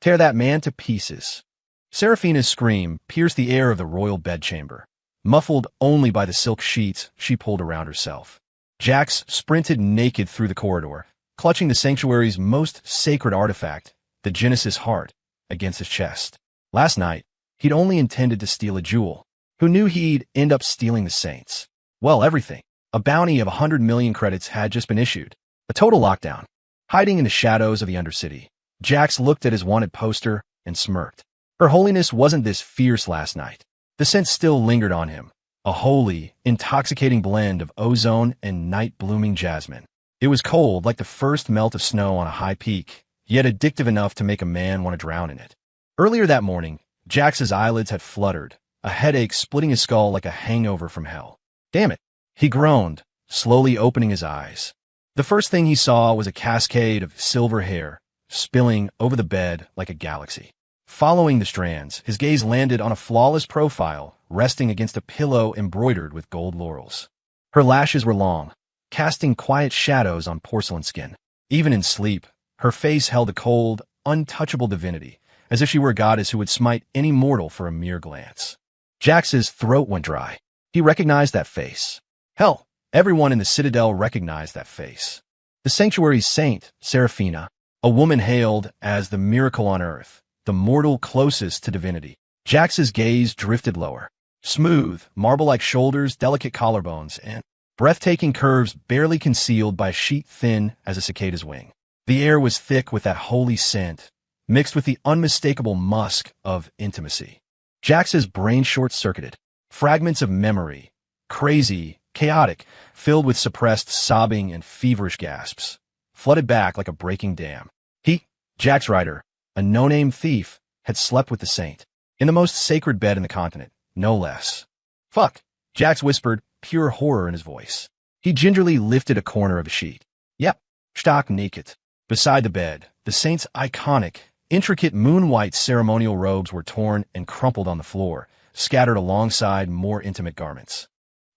Tear that man to pieces. Seraphina's scream pierced the air of the royal bedchamber, muffled only by the silk sheets she pulled around herself. Jax sprinted naked through the corridor, clutching the sanctuary's most sacred artifact, the Genesis heart, against his chest. Last night, he'd only intended to steal a jewel. Who knew he'd end up stealing the saints? Well, everything. A bounty of 100 million credits had just been issued. A total lockdown. Hiding in the shadows of the Undercity, Jax looked at his wanted poster and smirked. Her holiness wasn't this fierce last night. The scent still lingered on him, a holy, intoxicating blend of ozone and night-blooming jasmine. It was cold like the first melt of snow on a high peak, yet addictive enough to make a man want to drown in it. Earlier that morning, Jax's eyelids had fluttered, a headache splitting his skull like a hangover from hell. Damn it, he groaned, slowly opening his eyes. The first thing he saw was a cascade of silver hair, spilling over the bed like a galaxy. Following the strands, his gaze landed on a flawless profile, resting against a pillow embroidered with gold laurels. Her lashes were long, casting quiet shadows on porcelain skin. Even in sleep, her face held a cold, untouchable divinity, as if she were a goddess who would smite any mortal for a mere glance. Jax's throat went dry. He recognized that face. Hell, everyone in the Citadel recognized that face. The sanctuary's saint, Seraphina, a woman hailed as the miracle on earth, the mortal closest to divinity. Jax's gaze drifted lower. Smooth, marble-like shoulders, delicate collarbones, and breathtaking curves barely concealed by a sheet thin as a cicada's wing. The air was thick with that holy scent, mixed with the unmistakable musk of intimacy. Jax's brain short-circuited. Fragments of memory, crazy, chaotic, filled with suppressed sobbing and feverish gasps, flooded back like a breaking dam. He, Jax Ryder, a no-name thief, had slept with the saint, in the most sacred bed in the continent, no less. Fuck, Jax whispered, pure horror in his voice. He gingerly lifted a corner of a sheet. Yep, stark naked. Beside the bed, the saint's iconic, intricate moon-white ceremonial robes were torn and crumpled on the floor, scattered alongside more intimate garments.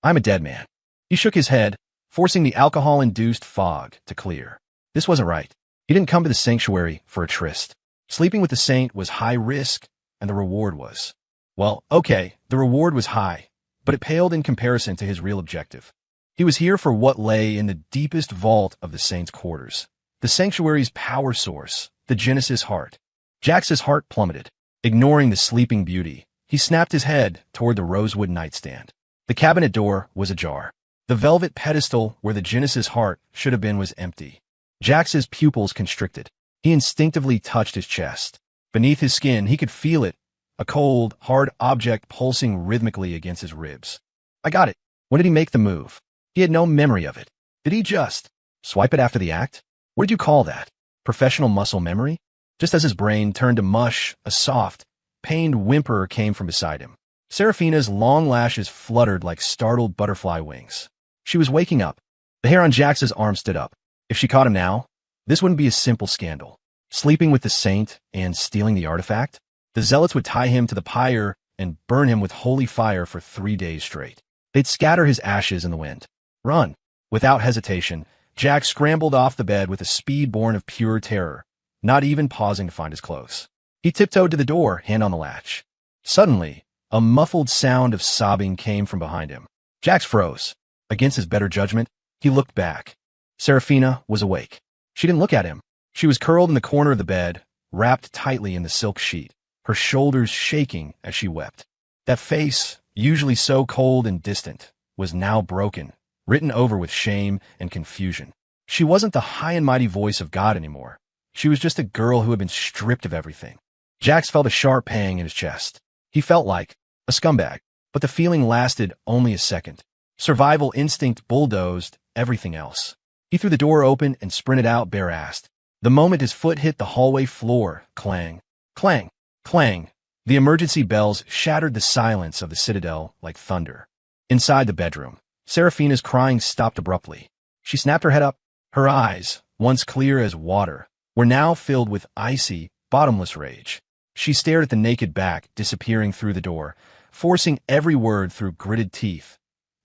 I'm a dead man. He shook his head, forcing the alcohol-induced fog to clear. This wasn't right. He didn't come to the sanctuary for a tryst. Sleeping with the saint was high risk, and the reward was... Well, okay, the reward was high, but it paled in comparison to his real objective. He was here for what lay in the deepest vault of the saint's quarters. The sanctuary's power source, the Genesis heart. Jax's heart plummeted. Ignoring the sleeping beauty, he snapped his head toward the rosewood nightstand. The cabinet door was ajar. The velvet pedestal where the Genesis heart should have been was empty. Jax's pupils constricted. He instinctively touched his chest. Beneath his skin, he could feel it, a cold, hard object pulsing rhythmically against his ribs. I got it. When did he make the move? He had no memory of it. Did he just swipe it after the act? What did you call that? Professional muscle memory? Just as his brain turned to mush, a soft, pained whimper came from beside him. Seraphina's long lashes fluttered like startled butterfly wings. She was waking up. The hair on Jax's arm stood up. If she caught him now, this wouldn't be a simple scandal. Sleeping with the saint and stealing the artifact? The zealots would tie him to the pyre and burn him with holy fire for 3 days straight. They'd scatter his ashes in the wind. Run. Without hesitation, Jax scrambled off the bed with a speed born of pure terror, not even pausing to find his clothes. He tiptoed to the door, hand on the latch. Suddenly, a muffled sound of sobbing came from behind him. Jax froze. Against his better judgment, he looked back. Seraphina was awake. She didn't look at him. She was curled in the corner of the bed, wrapped tightly in the silk sheet, her shoulders shaking as she wept. That face, usually so cold and distant, was now broken, written over with shame and confusion. She wasn't the high and mighty voice of God anymore. She was just a girl who had been stripped of everything. Jax felt a sharp pang in his chest. He felt like a scumbag, but the feeling lasted only a second. Survival instinct bulldozed everything else. He threw the door open and sprinted out bare-assed. The moment his foot hit the hallway floor, clang, clang, clang, the emergency bells shattered the silence of the Citadel like thunder. Inside the bedroom, Seraphina's crying stopped abruptly. She snapped her head up. Her eyes, once clear as water, were now filled with icy, bottomless rage. She stared at the naked back disappearing through the door, forcing every word through gritted teeth.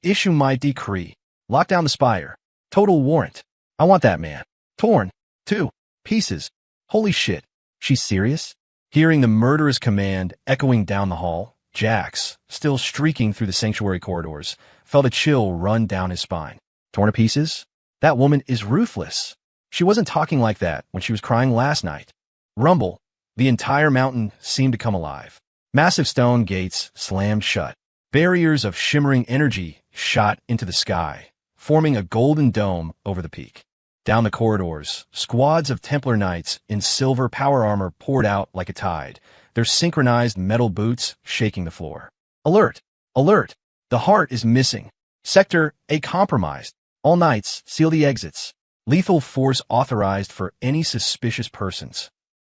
Issue my decree. Lock down the spire. Total warrant. I want that man. Torn. 2 pieces. Holy shit. She's serious? Hearing the murderous command echoing down the hall, Jax, still streaking through the sanctuary corridors, felt a chill run down his spine. Torn to pieces? That woman is ruthless. She wasn't talking like that when she was crying last night. Rumble. The entire mountain seemed to come alive. Massive stone gates slammed shut. Barriers of shimmering energy shot into the sky, forming a golden dome over the peak. Down the corridors, squads of Templar knights in silver power armor poured out like a tide, their synchronized metal boots shaking the floor. Alert! Alert! The heart is missing. Sector A compromised. All knights, seal the exits. Lethal force authorized for any suspicious persons.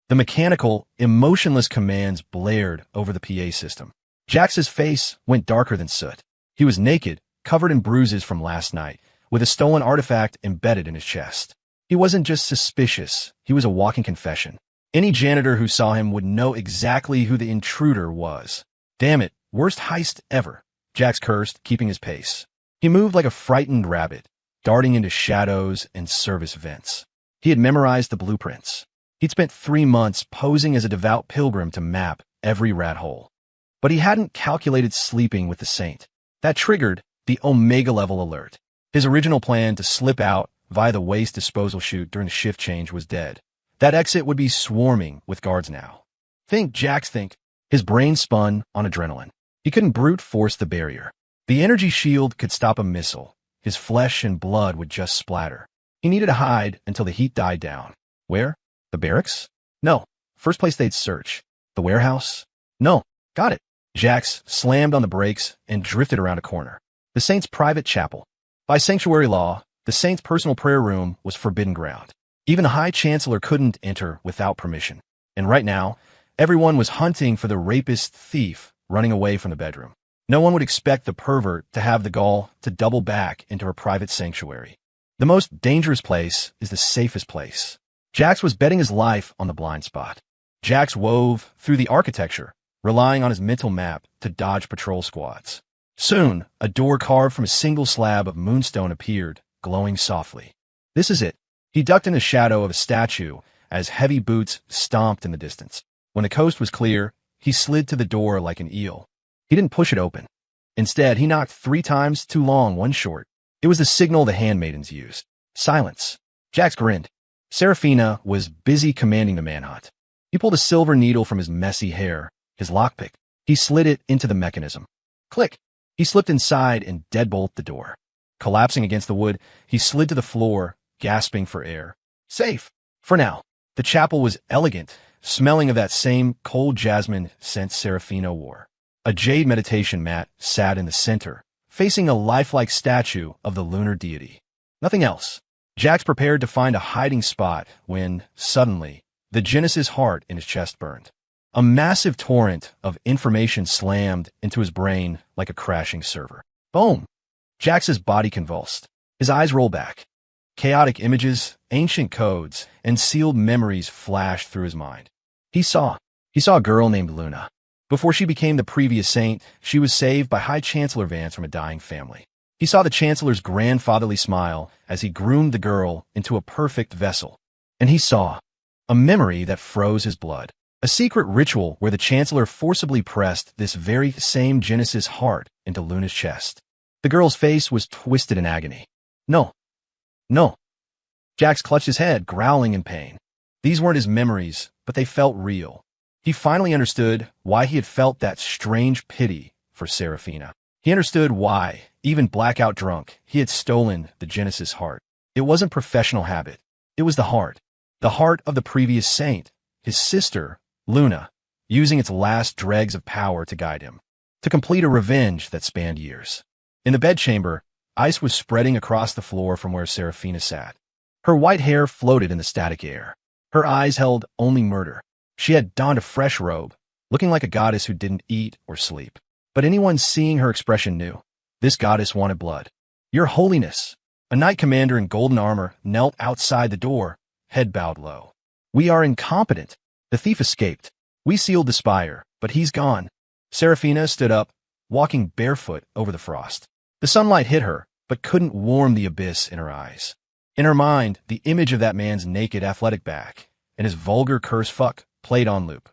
The mechanical, emotionless commands blared over the PA system. Jax's face went darker than soot. He was naked, covered in bruises from last night, with a stolen artifact embedded in his chest. He wasn't just suspicious, he was a walking confession. Any janitor who saw him would know exactly who the intruder was. Damn it, worst heist ever, Jax cursed, keeping his pace. He moved like a frightened rabbit, darting into shadows and service vents. He had memorized the blueprints. He'd spent 3 months posing as a devout pilgrim to map every rat hole. But he hadn't calculated sleeping with the saint. That triggered the Omega-level alert. His original plan to slip out via the waste disposal chute during the shift change was dead. That exit would be swarming with guards now. Think, Jax, think. His brain spun on adrenaline. He couldn't brute force the barrier. The energy shield could stop a missile. His flesh and blood would just splatter. He needed to hide until the heat died down. Where? The barracks? No. First place they'd search. The warehouse? No. Got it. Jax slammed on the brakes and drifted around a corner. The Saint's private chapel. By sanctuary law, the Saint's personal prayer room was forbidden ground. Even the High Chancellor couldn't enter without permission. And right now, everyone was hunting for the rapist thief running away from the bedroom. No one would expect the pervert to have the gall to double back into her private sanctuary. The most dangerous place is the safest place. Jax was betting his life on the blind spot. Jax wove through the architecture, relying on his mental map to dodge patrol squads. Soon, a door carved from a single slab of moonstone appeared, glowing softly. This is it. He ducked in the shadow of a statue as heavy boots stomped in the distance. When the coast was clear, he slid to the door like an eel. He didn't push it open. Instead, he knocked 3 times too long, 1 short. It was the signal the handmaidens used. Silence. Jax grinned. Seraphina was busy commanding the manhunt. He pulled a silver needle from his messy hair, his lockpick. He slid it into the mechanism. Click. He slipped inside and deadbolt the door. Collapsing against the wood, he slid to the floor, gasping for air. Safe. For now. The chapel was elegant, smelling of that same cold jasmine scent Seraphina wore. A jade meditation mat sat in the center, facing a lifelike statue of the lunar deity. Nothing else. Jax prepared to find a hiding spot when, suddenly, the Genesis heart in his chest burned. A massive torrent of information slammed into his brain like a crashing server. Boom! Jax's body convulsed. His eyes rolled back. Chaotic images, ancient codes, and sealed memories flashed through his mind. He saw a girl named Luna. Before she became the previous saint, she was saved by High Chancellor Vance from a dying family. He saw the Chancellor's grandfatherly smile as he groomed the girl into a perfect vessel. And he saw a memory that froze his blood. A secret ritual where the Chancellor forcibly pressed this very same Genesis heart into Luna's chest. The girl's face was twisted in agony. No. No. Jax clutched his head, growling in pain. These weren't his memories, but they felt real. He finally understood why he had felt that strange pity for Seraphina. He understood why, even blackout drunk, he had stolen the Genesis heart. It wasn't professional habit. It was the heart of the previous saint, his sister, Luna, using its last dregs of power to guide him, to complete a revenge that spanned years. In the bedchamber, ice was spreading across the floor from where Seraphina sat. Her white hair floated in the static air. Her eyes held only murder. She had donned a fresh robe, looking like a goddess who didn't eat or sleep. But anyone seeing her expression knew. This goddess wanted blood. Your Holiness! A knight commander in golden armor knelt outside the door, head bowed low. We are incompetent. The thief escaped. We sealed the spire, but he's gone. Seraphina stood up, walking barefoot over the frost. The sunlight hit her, but couldn't warm the abyss in her eyes. In her mind, the image of that man's naked athletic back and his vulgar curse fuck played on loop.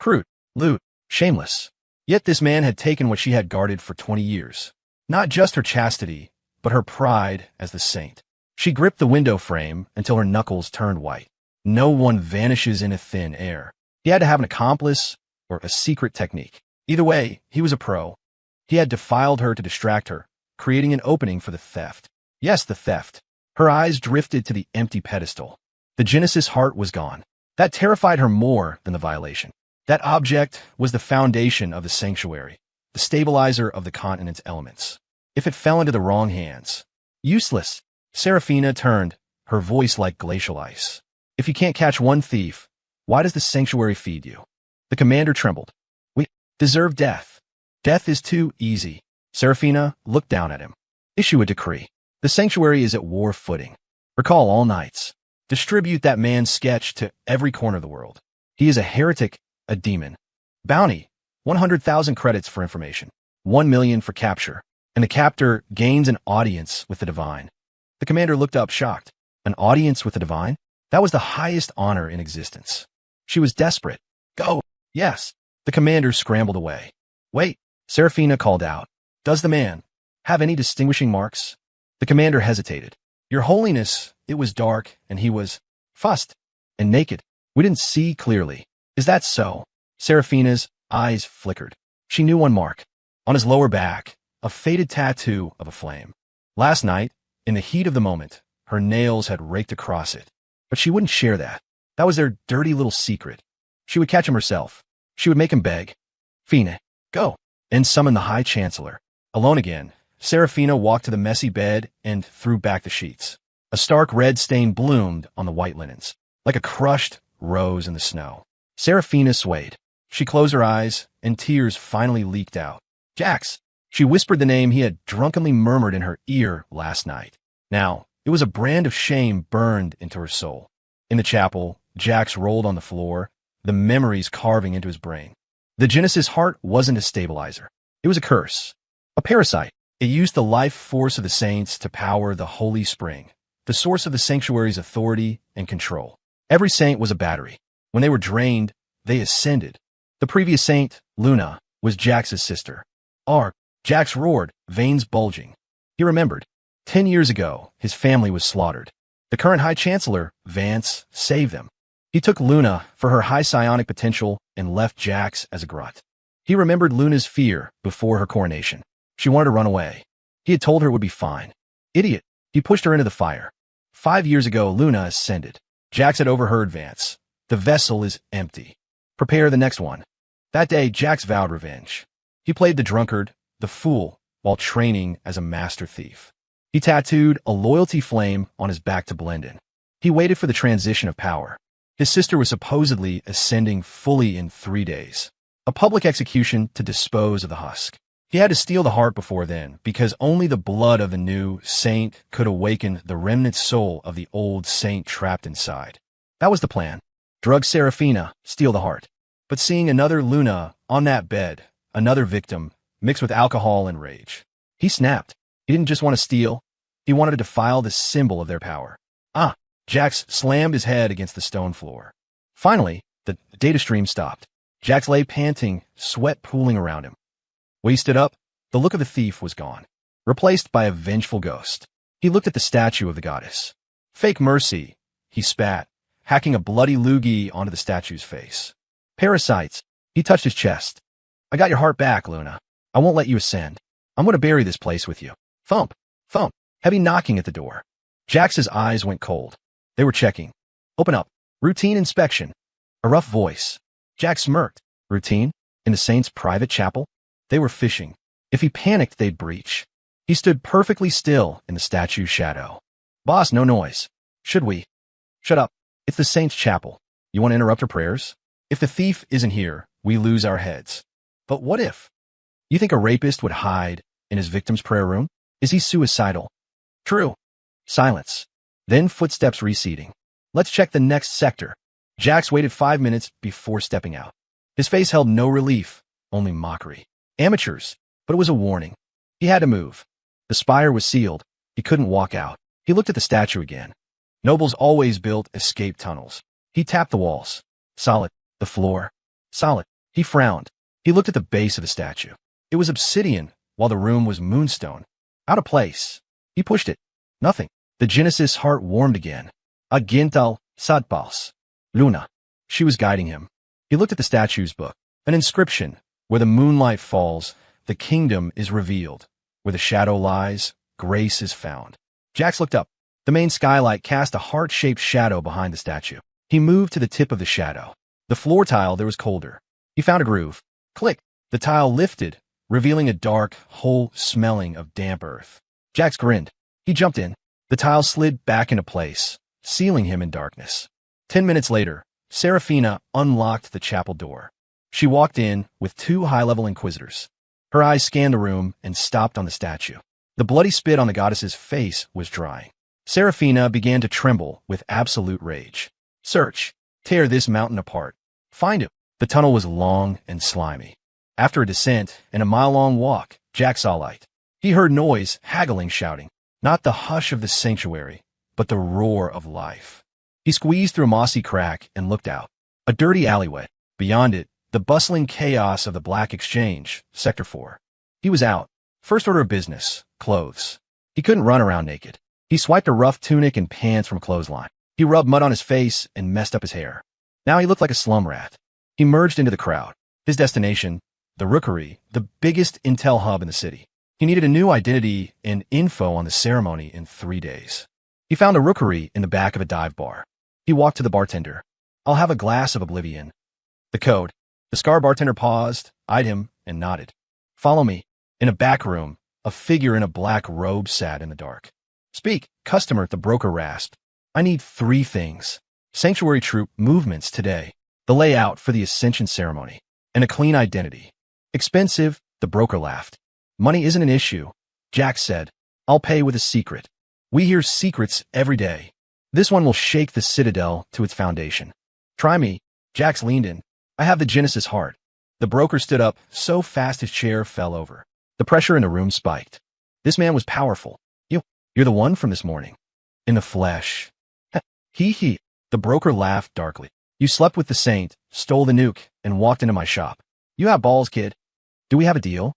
Crude, lewd, shameless. Yet this man had taken what she had guarded for 20 years. Not just her chastity, but her pride as the saint. She gripped the window frame until her knuckles turned white. No one vanishes into thin air. He had to have an accomplice or a secret technique. Either way, he was a pro. He had defiled her to distract her, creating an opening for the theft. Yes, the theft. Her eyes drifted to the empty pedestal. The Genesis heart was gone. That terrified her more than the violation. That object was the foundation of the sanctuary, the stabilizer of the continent's elements. If it fell into the wrong hands, useless. Seraphina turned, her voice like glacial ice. If you can't catch one thief, why does the sanctuary feed you? The commander trembled. We deserve death. Death is too easy. Seraphina looked down at him. Issue a decree. The sanctuary is at war footing. Recall all knights. Distribute that man's sketch to every corner of the world. He is a heretic, a demon. Bounty, 100,000 credits for information, 1 million for capture, and the captor gains an audience with the divine. The commander looked up shocked. An audience with the divine? That was the highest honor in existence. She was desperate. Go. Yes. The commander scrambled away. Wait. Seraphina called out. Does the man have any distinguishing marks? The commander hesitated. Your Holiness, it was dark, and he was fussed and naked. We didn't see clearly. Is that so? Seraphina's eyes flickered. She knew one mark. On his lower back, a faded tattoo of a flame. Last night, in the heat of the moment, her nails had raked across it. But she wouldn't share that. That was their dirty little secret. She would catch him herself. She would make him beg. Fine, go, and summon the High Chancellor. Alone again, Seraphina walked to the messy bed and threw back the sheets. A stark red stain bloomed on the white linens, like a crushed rose in the snow. Seraphina swayed. She closed her eyes, and tears finally leaked out. Jax! She whispered the name he had drunkenly murmured in her ear last night. Now, it was a brand of shame burned into her soul. In the chapel, Jax rolled on the floor, the memories carving into his brain. The Genesis heart wasn't a stabilizer. It was a curse, a parasite. It used the life force of the saints to power the holy spring, the source of the sanctuary's authority and control. Every saint was a battery. When they were drained, they ascended. The previous saint, Luna, was Jax's sister. Jax roared, veins bulging. He remembered. 10 years ago, his family was slaughtered. The current High Chancellor, Vance, saved them. He took Luna for her high psionic potential and left Jax as a grunt. He remembered Luna's fear before her coronation. She wanted to run away. He had told her it would be fine. Idiot. He pushed her into the fire. 5 years ago, Luna ascended. Jax had overheard Vance. The vessel is empty. Prepare the next one. That day, Jax vowed revenge. He played the drunkard, the fool, while training as a master thief. He tattooed a loyalty flame on his back to blend in. He waited for the transition of power. His sister was supposedly ascending fully in 3 days. A public execution to dispose of the husk. He had to steal the heart before then, because only the blood of the new saint could awaken the remnant soul of the old saint trapped inside. That was the plan. Drug Seraphina, steal the heart. But seeing another Luna on that bed, another victim, mixed with alcohol and rage, he snapped. He didn't just want to steal. He wanted to defile the symbol of their power. Jax slammed his head against the stone floor. Finally, the data stream stopped. Jax lay panting, sweat pooling around him. When he stood up, the look of the thief was gone, replaced by a vengeful ghost. He looked at the statue of the goddess. Fake mercy, he spat, hacking a bloody loogie onto the statue's face. Parasites, he touched his chest. I got your heart back, Luna. I won't let you ascend. I'm going to bury this place with you. Thump, thump, heavy knocking at the door. Jax's eyes went cold. They were checking. Open up. Routine inspection. A rough voice. Jax smirked. Routine? In the saint's private chapel? They were fishing. If he panicked, they'd breach. He stood perfectly still in the statue's shadow. Boss, no noise. Should we? Shut up. It's the saint's chapel. You want to interrupt her prayers? If the thief isn't here, we lose our heads. But what if? You think a rapist would hide in his victim's prayer room? Is he suicidal? True. Silence. Then footsteps receding. Let's check the next sector. Jax waited 5 minutes before stepping out. His face held no relief, only mockery. Amateurs, but it was a warning. He had to move. The spire was sealed. He couldn't walk out. He looked at the statue again. Nobles always built escape tunnels. He tapped the walls. Solid. The floor. Solid. He frowned. He looked at the base of the statue. It was obsidian, while the room was moonstone. Out of place. He pushed it. Nothing. The Genesis heart warmed again. Agintal Sadpals. Luna. She was guiding him. He looked at the statue's book. An inscription. Where the moonlight falls, the kingdom is revealed. Where the shadow lies, grace is found. Jax looked up. The main skylight cast a heart-shaped shadow behind the statue. He moved to the tip of the shadow. The floor tile there was colder. He found a groove. Click. The tile lifted, revealing a dark hole smelling of damp earth. Jax grinned. He jumped in. The tile slid back into place, sealing him in darkness. 10 minutes later, Seraphina unlocked the chapel door. She walked in with 2 high-level inquisitors. Her eyes scanned the room and stopped on the statue. The bloody spit on the goddess's face was drying. Seraphina began to tremble with absolute rage. Search. Tear this mountain apart. Find him. The tunnel was long and slimy. After a descent and a mile-long walk, Jack saw light. He heard noise, haggling, shouting. Not the hush of the sanctuary, but the roar of life. He squeezed through a mossy crack and looked out. A dirty alleyway. Beyond it, the bustling chaos of the Black Exchange, Sector 4. He was out. First order of business. Clothes. He couldn't run around naked. He swiped a rough tunic and pants from a clothesline. He rubbed mud on his face and messed up his hair. Now he looked like a slum rat. He merged into the crowd. His destination, the Rookery, the biggest intel hub in the city. He needed a new identity and info on the ceremony in 3 days. He found a Rookery in the back of a dive bar. He walked to the bartender. I'll have a glass of oblivion. The code. The scar bartender paused, eyed him, and nodded. Follow me. In a back room, a figure in a black robe sat in the dark. Speak, customer, the broker rasped. I need 3 things. Sanctuary troop movements today. The layout for the Ascension ceremony. And a clean identity. Expensive, the broker laughed. Money isn't an issue, Jack said. I'll pay with a secret. We hear secrets every day. This one will shake the Citadel to its foundation. Try me. Jax leaned in. I have the Genesis heart. The broker stood up so fast his chair fell over. The pressure in the room spiked. This man was powerful. You're the one from this morning. In the flesh. He. The broker laughed darkly. You slept with the saint, stole the nuke, and walked into my shop. You have balls, kid. Do we have a deal?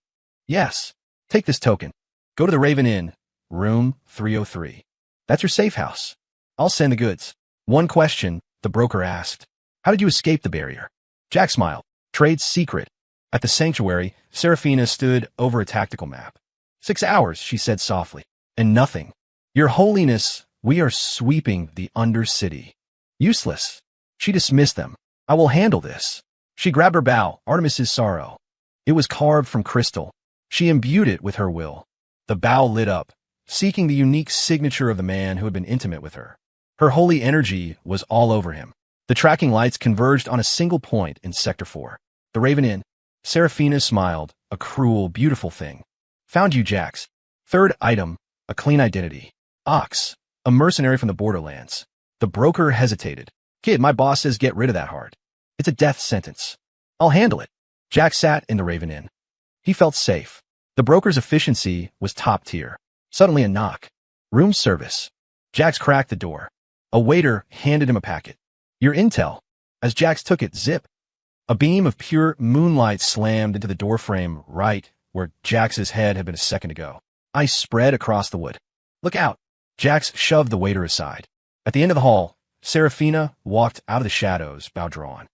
Yes. Take this token. Go to the Raven Inn, room 303. That's your safe house. I'll send the goods. One question, the broker asked. How did you escape the barrier? Jack smiled. Trade secret. At the sanctuary, Seraphina stood over a tactical map. 6 hours, she said softly. And nothing. Your Holiness, we are sweeping the Undercity. Useless. She dismissed them. I will handle this. She grabbed her bow, Artemis's sorrow. It was carved from crystal. She imbued it with her will. The bow lit up, seeking the unique signature of the man who had been intimate with her. Her holy energy was all over him. The tracking lights converged on a single point in Sector 4. The Raven Inn. Seraphina smiled, a cruel, beautiful thing. Found you, Jax. 3rd item, a clean identity. Ox, a mercenary from the borderlands. The broker hesitated. Kid, my boss says get rid of that heart. It's a death sentence. I'll handle it. Jack sat in the Raven Inn. He felt safe. The broker's efficiency was top tier. Suddenly a knock. Room service. Jax cracked the door. A waiter handed him a packet. Your intel. As Jax took it, zip. A beam of pure moonlight slammed into the doorframe right where Jax's head had been a second ago. Ice spread across the wood. Look out. Jax shoved the waiter aside. At the end of the hall, Seraphina walked out of the shadows, bow drawn.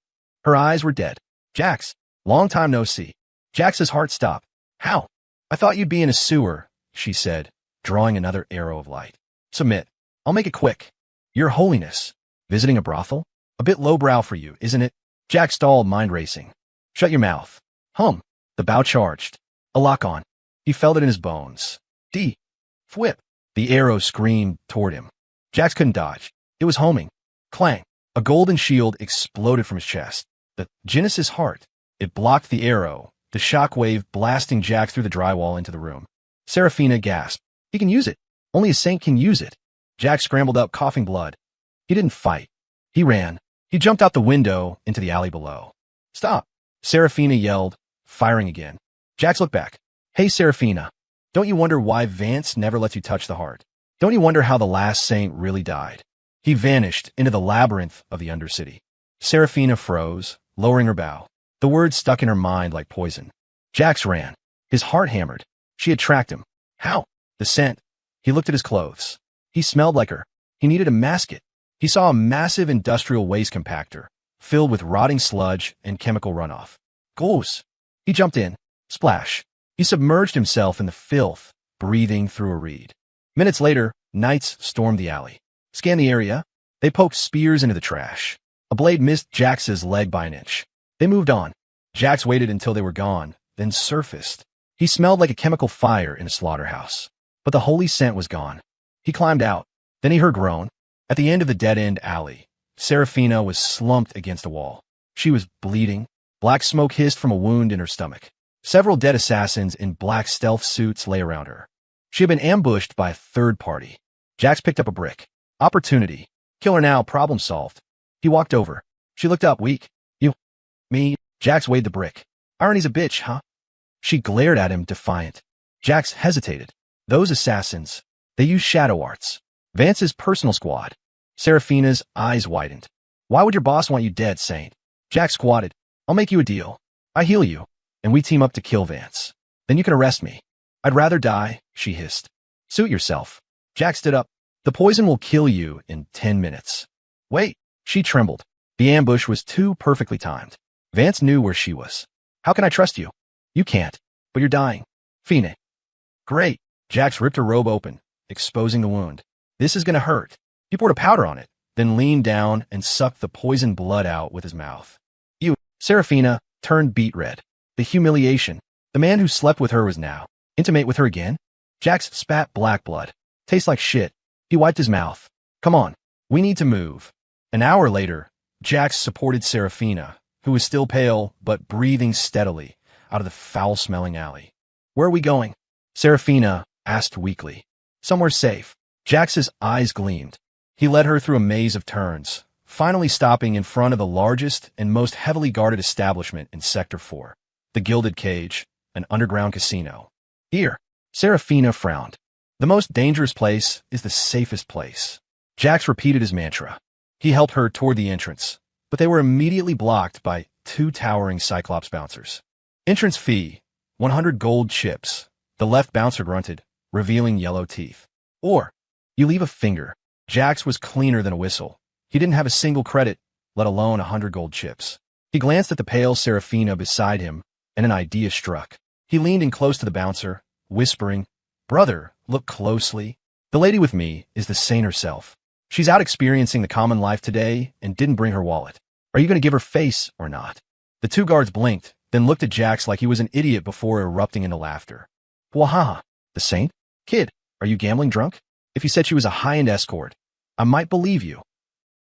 Her eyes were dead. Jax, long time no see. Jax's heart stopped. How? I thought you'd be in a sewer, she said, drawing another arrow of light. Submit. I'll make it quick. Your Holiness. Visiting a brothel? A bit lowbrow for you, isn't it? Jack stalled, mind racing. Shut your mouth. Hum. The bow charged. A lock on. He felt it in his bones. D. Fwhip. The arrow screamed toward him. Jax couldn't dodge. It was homing. Clang. A golden shield exploded from his chest. The Genesis heart. It blocked the arrow, the shockwave blasting Jack through the drywall into the room. Seraphina gasped. He can use it. Only a saint can use it. Jack scrambled up, coughing blood. He didn't fight. He ran. He jumped out the window into the alley below. Stop. Seraphina yelled, firing again. Jax looked back. Hey, Seraphina. Don't you wonder why Vance never lets you touch the heart? Don't you wonder how the last saint really died? He vanished into the labyrinth of the Undercity. Seraphina froze, lowering her bow. The words stuck in her mind like poison. Jax ran. His heart hammered. She had tracked him. How? The scent. He looked at his clothes. He smelled like her. He needed to mask it. He saw a massive industrial waste compactor, filled with rotting sludge and chemical runoff. Goose! He jumped in. Splash. He submerged himself in the filth, breathing through a reed. Minutes later, knights stormed the alley. Scanned the area. They poked spears into the trash. A blade missed Jax's leg by an inch. They moved on. Jax waited until they were gone, then surfaced. He smelled like a chemical fire in a slaughterhouse. But the holy scent was gone. He climbed out. Then he heard groan. At the end of the dead-end alley, Seraphina was slumped against a wall. She was bleeding. Black smoke hissed from a wound in her stomach. Several dead assassins in black stealth suits lay around her. She had been ambushed by a third party. Jax picked up a brick. Opportunity. Kill her now, problem solved. He walked over. She looked up, weak. You? Me? Jax weighed the brick. Irony's a bitch, huh? She glared at him, defiant. Jax hesitated. Those assassins, they use shadow arts. Vance's personal squad. Seraphina's eyes widened. Why would your boss want you dead, Saint? Jax squatted. I'll make you a deal. I heal you, and we team up to kill Vance. Then you can arrest me. I'd rather die, she hissed. Suit yourself. Jax stood up. The poison will kill you in 10 minutes. Wait, she trembled. The ambush was too perfectly timed. Vance knew where she was. How can I trust you? You can't, but you're dying. Phoenix. Great. Jax ripped her robe open, exposing the wound. This is gonna hurt. He poured a powder on it, then leaned down and sucked the poisoned blood out with his mouth. You, Seraphina, turned beet red. The humiliation. The man who slept with her was now intimate with her again? Jax spat black blood. Tastes like shit. He wiped his mouth. Come on. We need to move. An hour later, Jax supported Seraphina, who was still pale but breathing steadily, out of the foul-smelling alley. Where are we going? Seraphina asked weakly. Somewhere safe. Jax's eyes gleamed. He led her through a maze of turns, finally stopping in front of the largest and most heavily guarded establishment in Sector 4, the Gilded Cage, an underground casino. Here, Seraphina frowned. The most dangerous place is the safest place. Jax repeated his mantra. He helped her toward the entrance, but they were immediately blocked by two towering Cyclops bouncers. Entrance fee, 100 gold chips. The left bouncer grunted, revealing yellow teeth. Or, you leave a finger. Jax was cleaner than a whistle. He didn't have a single credit, let alone 100 gold chips. He glanced at the pale Seraphina beside him, and an idea struck. He leaned in close to the bouncer, whispering, Brother, look closely. The lady with me is the saint herself. She's out experiencing the common life today and didn't bring her wallet. Are you going to give her face or not? The two guards blinked, then looked at Jax like he was an idiot before erupting into laughter. Wahaha, the saint? Kid, are you gambling drunk? If you said she was a high-end escort, I might believe you.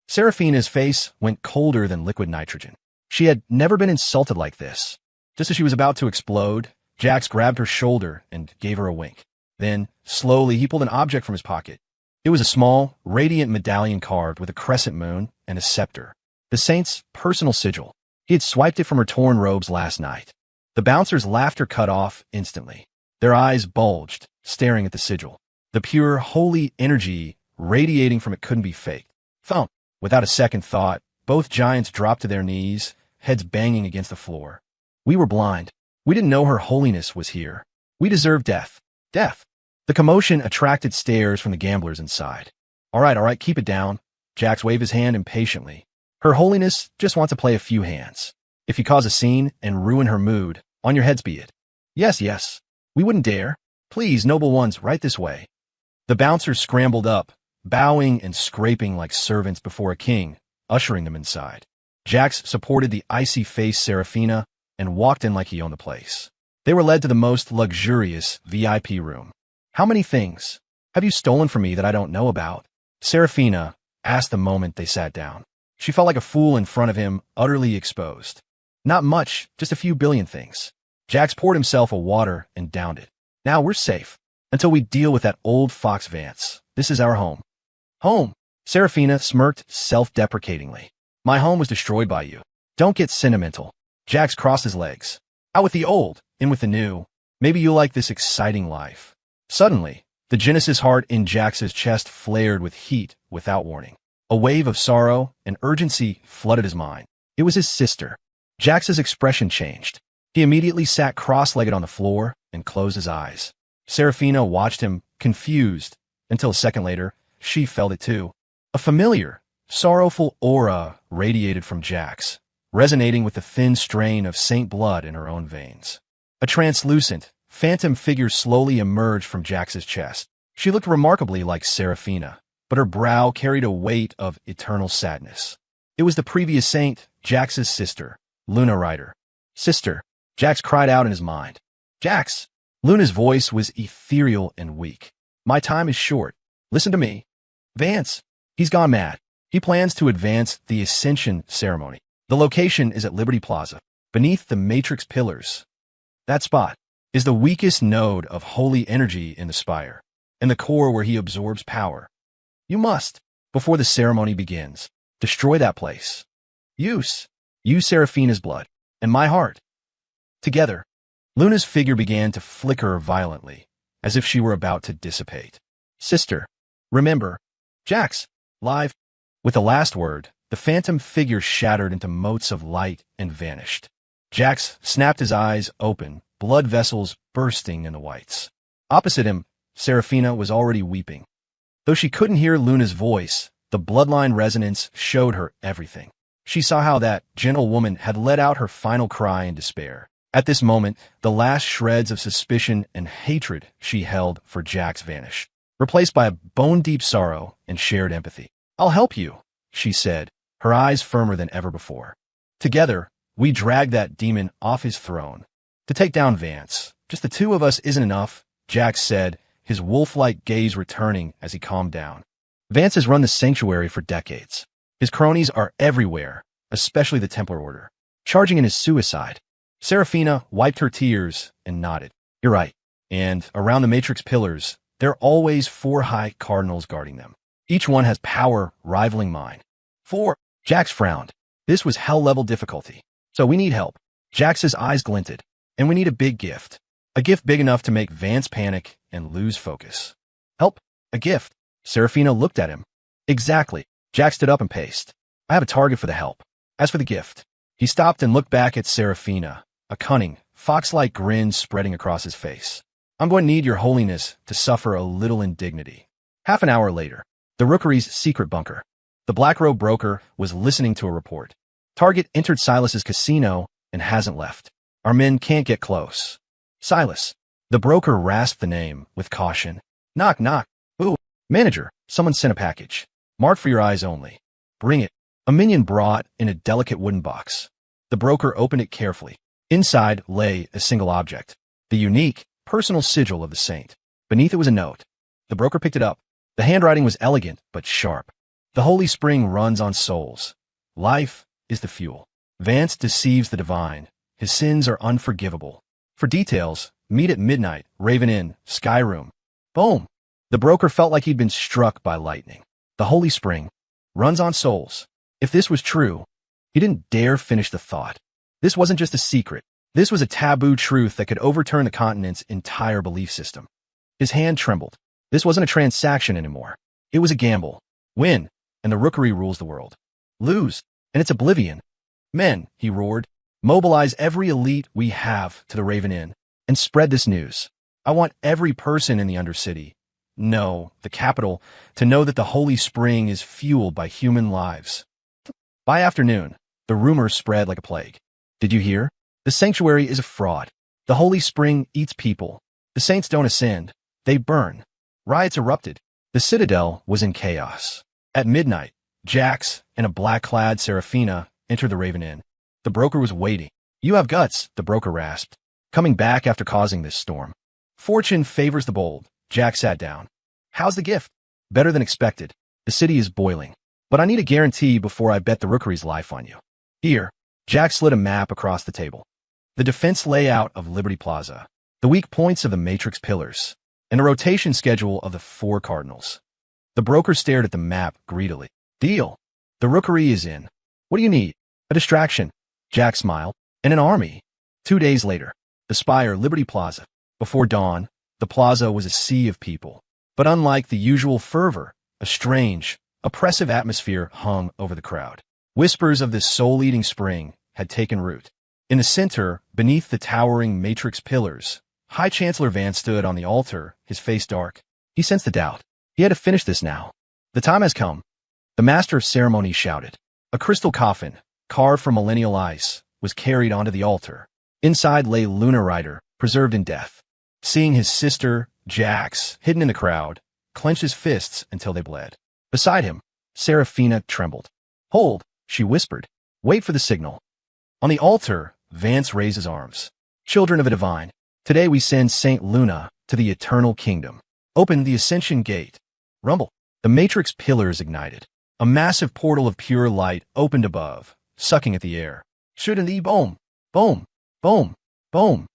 Seraphina's face went colder than liquid nitrogen. She had never been insulted like this. Just as she was about to explode, Jax grabbed her shoulder and gave her a wink. Then, slowly, he pulled an object from his pocket. It was a small, radiant medallion carved with a crescent moon and a scepter. The saint's personal sigil. He had swiped it from her torn robes last night. The bouncer's laughter cut off instantly. Their eyes bulged, staring at the sigil. The pure, holy energy radiating from it couldn't be faked. Thump! Without a second thought, both giants dropped to their knees, heads banging against the floor. We were blind. We didn't know her holiness was here. We deserved death. Death! The commotion attracted stares from the gamblers inside. All right, keep it down. Jax waved his hand impatiently. Her holiness just wants to play a few hands. If you cause a scene and ruin her mood, on your heads be it. Yes. We wouldn't dare. Please, noble ones, right this way. The bouncers scrambled up, bowing and scraping like servants before a king, ushering them inside. Jax supported the icy-faced Seraphina and walked in like he owned the place. They were led to the most luxurious VIP room. How many things have you stolen from me that I don't know about? Seraphina asked the moment they sat down. She felt like a fool in front of him, utterly exposed. Not much, just a few billion things. Jax poured himself a water and downed it. Now we're safe. Until we deal with that old fox Vance. This is our home. Home? Seraphina smirked self-deprecatingly. My home was destroyed by you. Don't get sentimental. Jax crossed his legs. Out with the old, in with the new. Maybe you'll like this exciting life. Suddenly, the Genesis heart in Jax's chest flared with heat without warning. A wave of sorrow and urgency flooded his mind. It was his sister. Jax's expression changed. He immediately sat cross-legged on the floor and closed his eyes. Serafina watched him, confused, until a second later, she felt it too. A familiar, sorrowful aura radiated from Jax, resonating with the thin strain of saint blood in her own veins. A translucent, phantom figure slowly emerged from Jax's chest. She looked remarkably like Serafina, but her brow carried a weight of eternal sadness. It was the previous saint, Jax's sister, Luna Ryder. Sister, Jax cried out in his mind. Jax! Luna's voice was ethereal and weak. My time is short. Listen to me. Vance. He's gone mad. He plans to advance the Ascension ceremony. The location is at Liberty Plaza, beneath the Matrix pillars. That spot is the weakest node of holy energy in the spire, and the core where he absorbs power. You must, before the ceremony begins, destroy that place. Use Serafina's blood, and my heart. Together, Luna's figure began to flicker violently, as if she were about to dissipate. Sister, remember, Jax, live. With the last word, the phantom figure shattered into motes of light and vanished. Jax snapped his eyes open, blood vessels bursting in the whites. Opposite him, Serafina was already weeping. Though she couldn't hear Luna's voice, the bloodline resonance showed her everything. She saw how that gentle woman had let out her final cry in despair. At this moment, the last shreds of suspicion and hatred she held for Jax vanished, replaced by a bone-deep sorrow and shared empathy. I'll help you, she said, her eyes firmer than ever before. Together, we dragged that demon off his throne. To take down Vance, just the two of us isn't enough, Jax said, his wolf-like gaze returning as he calmed down. Vance has run the sanctuary for decades. His cronies are everywhere, especially the Templar Order, charging in his suicide. Serafina wiped her tears and nodded. You're right. And around the Matrix pillars, there are always 4 high cardinals guarding them. Each one has power rivaling mine. 4. Jax frowned. This was hell-level difficulty. So we need help. Jax's eyes glinted. And we need a big gift. A gift big enough to make Vance panic and lose focus. Help? A gift? Serafina looked at him. Exactly. Jax stood up and paced. I have a target for the help. As for the gift, he stopped and looked back at Serafina, a cunning, fox-like grin spreading across his face. I'm going to need your holiness to suffer a little indignity. Half an hour later, the Rookery's secret bunker. The Black-Robe broker was listening to a report. Target entered Silas's casino and hasn't left. Our men can't get close. Silas. The broker rasped the name with caution. Knock, knock. Ooh, manager, someone sent a package. Marked for your eyes only. Bring it. A minion brought in a delicate wooden box. The broker opened it carefully. Inside lay a single object, the unique, personal sigil of the saint. Beneath it was a note. The broker picked it up. The handwriting was elegant but sharp. The holy spring runs on souls. Life is the fuel. Vance deceives the divine. His sins are unforgivable. For details, meet at midnight, Raven Inn, Sky Room. Boom! The broker felt like he'd been struck by lightning. The holy spring runs on souls. If this was true, he didn't dare finish the thought. This wasn't just a secret. This was a taboo truth that could overturn the continent's entire belief system. His hand trembled. This wasn't a transaction anymore. It was a gamble. Win, and the Rookery rules the world. Lose, and it's oblivion. Men, he roared, mobilize every elite we have to the Raven Inn, and spread this news. I want every person in the Undercity, no, the capital, to know that the Holy Spring is fueled by human lives. By afternoon, the rumors spread like a plague. Did you hear? The sanctuary is a fraud. The Holy Spring eats people. The saints don't ascend. They burn. Riots erupted. The citadel was in chaos. At midnight, Jax and a black-clad Serafina entered the Raven Inn. The broker was waiting. You have guts, the broker rasped, coming back after causing this storm. Fortune favors the bold. Jax sat down. How's the gift? Better than expected. The city is boiling. But I need a guarantee before I bet the Rookery's life on you. Here, Jax slid a map across the table. The defense layout of Liberty Plaza, the weak points of the Matrix pillars, and the rotation schedule of the 4 cardinals. The broker stared at the map greedily. Deal. The Rookery is in. What do you need? A distraction. Jax smiled. And an army. 2 days later, the spire, Liberty Plaza. Before dawn, the plaza was a sea of people. But unlike the usual fervor, a strange, oppressive atmosphere hung over the crowd. Whispers of this soul-eating spring had taken root. In the center, beneath the towering matrix pillars, High Chancellor Vance stood on the altar, his face dark. He sensed the doubt. He had to finish this now. The time has come. The master of ceremonies shouted. A crystal coffin, carved from millennial ice, was carried onto the altar. Inside lay Luna Rider, preserved in death. Seeing his sister, Jax, hidden in the crowd, clenched his fists until they bled. Beside him, Seraphina trembled. Hold, she whispered. Wait for the signal. On the altar, Vance raised his arms. Children of a divine, today we send Saint Luna to the eternal kingdom. Open the ascension gate. Rumble. The matrix pillars ignited. A massive portal of pure light opened above, sucking at the air. Shouldn't the boom, boom, boom, boom.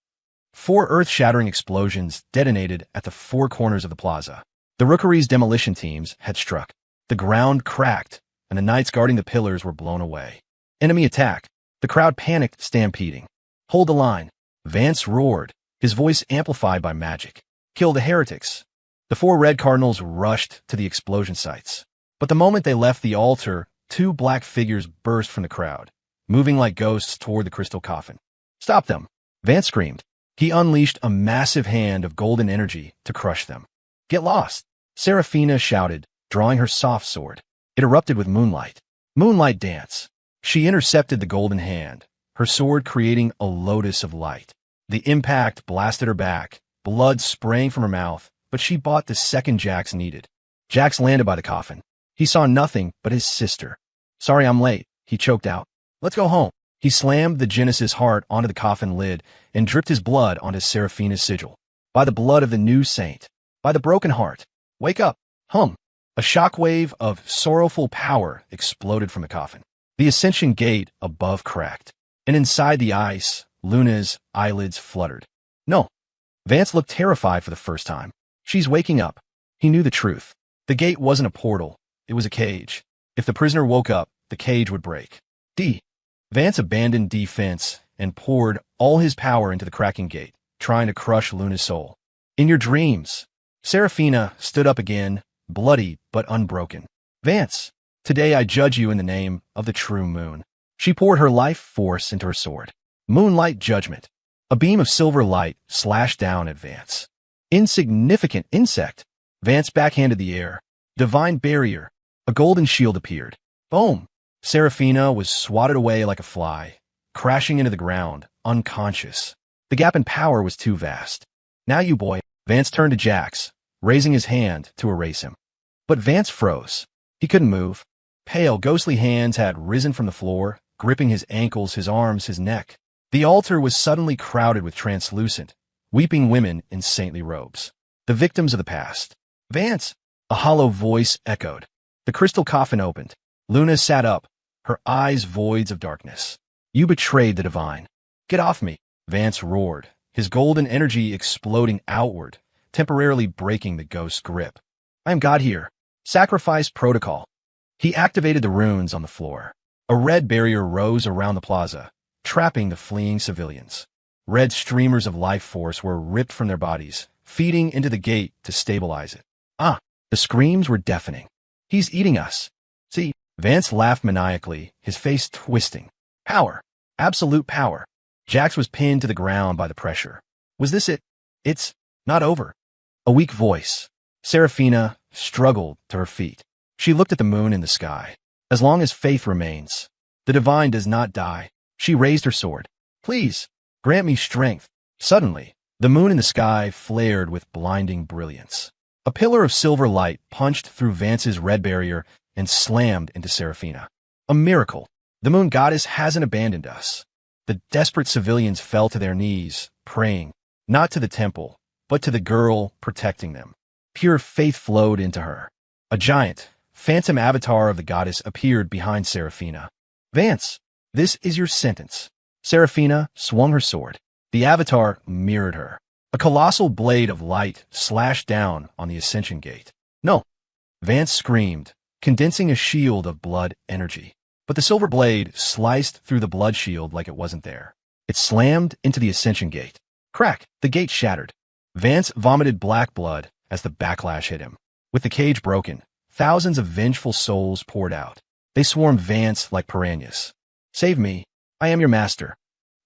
4 earth-shattering explosions detonated at the 4 corners of the plaza. The Rookery's demolition teams had struck. The ground cracked, and the knights guarding the pillars were blown away. Enemy attack. The crowd panicked, stampeding. Hold the line. Vance roared, his voice amplified by magic. Kill the heretics. The 4 red cardinals rushed to the explosion sites. But the moment they left the altar, 2 black figures burst from the crowd, moving like ghosts toward the crystal coffin. Stop them! Vance screamed. He unleashed a massive hand of golden energy to crush them. Get lost! Seraphina shouted, drawing her soft sword. It erupted with moonlight. Moonlight dance. She intercepted the golden hand, her sword creating a lotus of light. The impact blasted her back, blood spraying from her mouth, but she bought the second Jax needed. Jax landed by the coffin. He saw nothing but his sister. Sorry I'm late, he choked out. Let's go home. He slammed the Genesis heart onto the coffin lid and dripped his blood onto Seraphina's sigil. By the blood of the new saint. By the broken heart. Wake up. Hum. A shockwave of sorrowful power exploded from the coffin. The ascension gate above cracked. And inside the ice, Luna's eyelids fluttered. No. Vance looked terrified for the first time. She's waking up. He knew the truth. The gate wasn't a portal. It was a cage. If the prisoner woke up, the cage would break. Vance abandoned defense and poured all his power into the cracking gate, trying to crush Luna's soul. In your dreams, Seraphina stood up again, bloody but unbroken. Vance, today I judge you in the name of the true moon. She poured her life force into her sword. Moonlight judgment. A beam of silver light slashed down at Vance. Insignificant insect. Vance backhanded the air. Divine barrier. A golden shield appeared. Boom. Seraphina was swatted away like a fly, crashing into the ground, unconscious. The gap in power was too vast. Now you boy. Vance turned to Jax, raising his hand to erase him. But Vance froze. He couldn't move. Pale, ghostly hands had risen from the floor, gripping his ankles, his arms, his neck. The altar was suddenly crowded with translucent, weeping women in saintly robes. The victims of the past. Vance! A hollow voice echoed. The crystal coffin opened. Luna sat up, her eyes voids of darkness. You betrayed the divine. Get off me, Vance roared, his golden energy exploding outward, temporarily breaking the ghost's grip. I am God here. Sacrifice protocol. He activated the runes on the floor. A red barrier rose around the plaza, trapping the fleeing civilians. Red streamers of life force were ripped from their bodies, feeding into the gate to stabilize it. The screams were deafening. He's eating us. See, Vance laughed maniacally, his face twisting. Power. Absolute power. Jax was pinned to the ground by the pressure. Was this it? It's not over. A weak voice. Seraphina struggled to her feet. She looked at the moon in the sky. As long as faith remains, the divine does not die. She raised her sword. Please, grant me strength. Suddenly, the moon in the sky flared with blinding brilliance. A pillar of silver light punched through Vance's red barrier and slammed into Seraphina. A miracle. The moon goddess hasn't abandoned us. The desperate civilians fell to their knees, praying, not to the temple, but to the girl protecting them. Pure faith flowed into her. A giant, phantom avatar of the goddess appeared behind Seraphina. Vance, this is your sentence. Seraphina swung her sword. The avatar mirrored her. A colossal blade of light slashed down on the ascension gate. No! Vance screamed, condensing a shield of blood energy. But the silver blade sliced through the blood shield like it wasn't there. It slammed into the ascension gate. Crack! The gate shattered. Vance vomited black blood as the backlash hit him. With the cage broken, thousands of vengeful souls poured out. They swarmed Vance like piranhas. Save me. I am your master.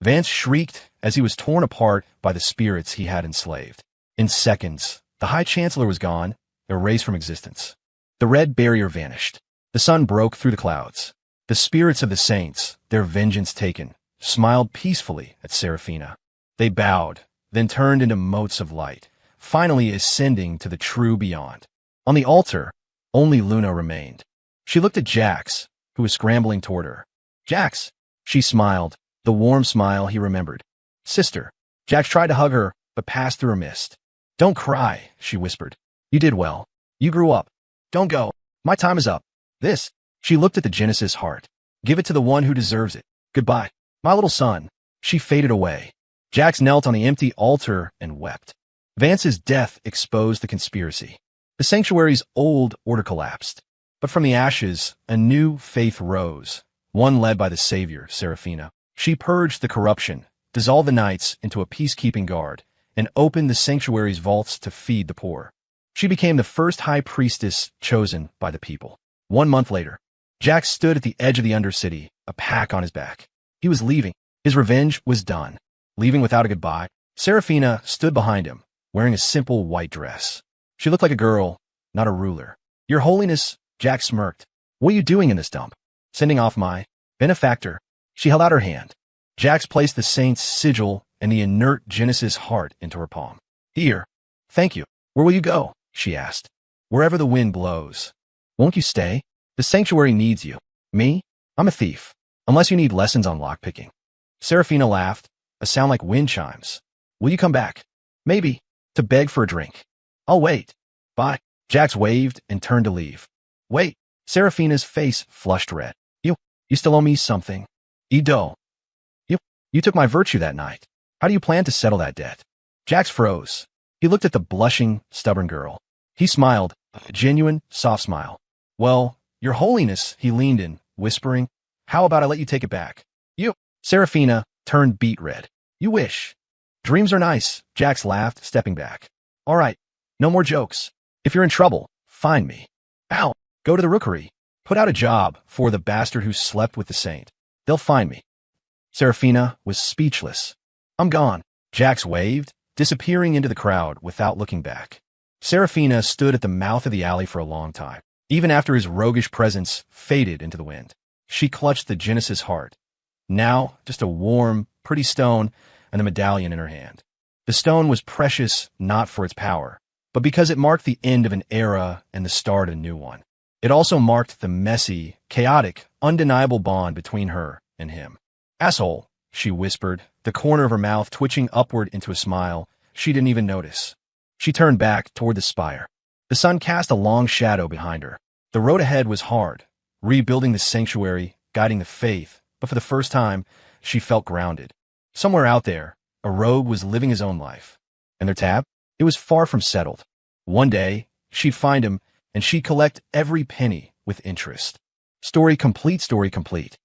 Vance shrieked as he was torn apart by the spirits he had enslaved. In seconds, the High Chancellor was gone, erased from existence. The red barrier vanished. The sun broke through the clouds. The spirits of the saints, their vengeance taken, smiled peacefully at Seraphina. They bowed, then turned into motes of light, finally ascending to the true beyond. On the altar, only Luna remained. She looked at Jax, who was scrambling toward her. Jax! She smiled, the warm smile he remembered. Sister. Jax tried to hug her, but passed through a mist. Don't cry, she whispered. You did well. You grew up. Don't go. My time is up. This. She looked at the Genesis heart. Give it to the one who deserves it. Goodbye. My little son. She faded away. Jax knelt on the empty altar and wept. Vance's death exposed the conspiracy. The sanctuary's old order collapsed. But from the ashes, a new faith rose, one led by the savior, Seraphina. She purged the corruption, dissolved the knights into a peacekeeping guard, and opened the sanctuary's vaults to feed the poor. She became the first high priestess chosen by the people. 1 month later, Jax stood at the edge of the Undercity, a pack on his back. He was leaving. His revenge was done. Leaving without a goodbye, Seraphina stood behind him, wearing a simple white dress. She looked like a girl, not a ruler. Your Holiness, Jax smirked. What are you doing in this dump? Sending off my benefactor. She held out her hand. Jax placed the saint's sigil and the inert Genesis heart into her palm. Here. Thank you. Where will you go? She asked. Wherever the wind blows. Won't you stay? The sanctuary needs you. Me? I'm a thief. Unless you need lessons on lockpicking. Seraphina laughed, a sound like wind chimes. Will you come back? Maybe. To beg for a drink. I'll wait. Bye. Jax waved and turned to leave. Wait. Seraphina's face flushed red. You still owe me something. Edo. You took my virtue that night. How do you plan to settle that debt? Jax froze. He looked at the blushing, stubborn girl. He smiled, a genuine, soft smile. Well, Your Holiness, he leaned in, whispering, how about I let you take it back? You. Seraphina turned beet red. You wish. Dreams are nice, Jax laughed, stepping back. All right, no more jokes. If you're in trouble, find me. Ow, go to the rookery. Put out a job for the bastard who slept with the saint. They'll find me. Seraphina was speechless. I'm gone. Jax waved, disappearing into the crowd without looking back. Seraphina stood at the mouth of the alley for a long time, even after his roguish presence faded into the wind. She clutched the Genesis heart. Now, just a warm, pretty stone and the medallion in her hand. The stone was precious not for its power, but because it marked the end of an era and the start of a new one. It also marked the messy, chaotic, undeniable bond between her and him. Asshole, she whispered, the corner of her mouth twitching upward into a smile she didn't even notice. She turned back toward the spire. The sun cast a long shadow behind her. The road ahead was hard, rebuilding the sanctuary, guiding the faith, but for the first time, she felt grounded. Somewhere out there, a rogue was living his own life. And their tab? It was far from settled. One day, she'd find him, and she'd collect every penny with interest. Story complete, story complete.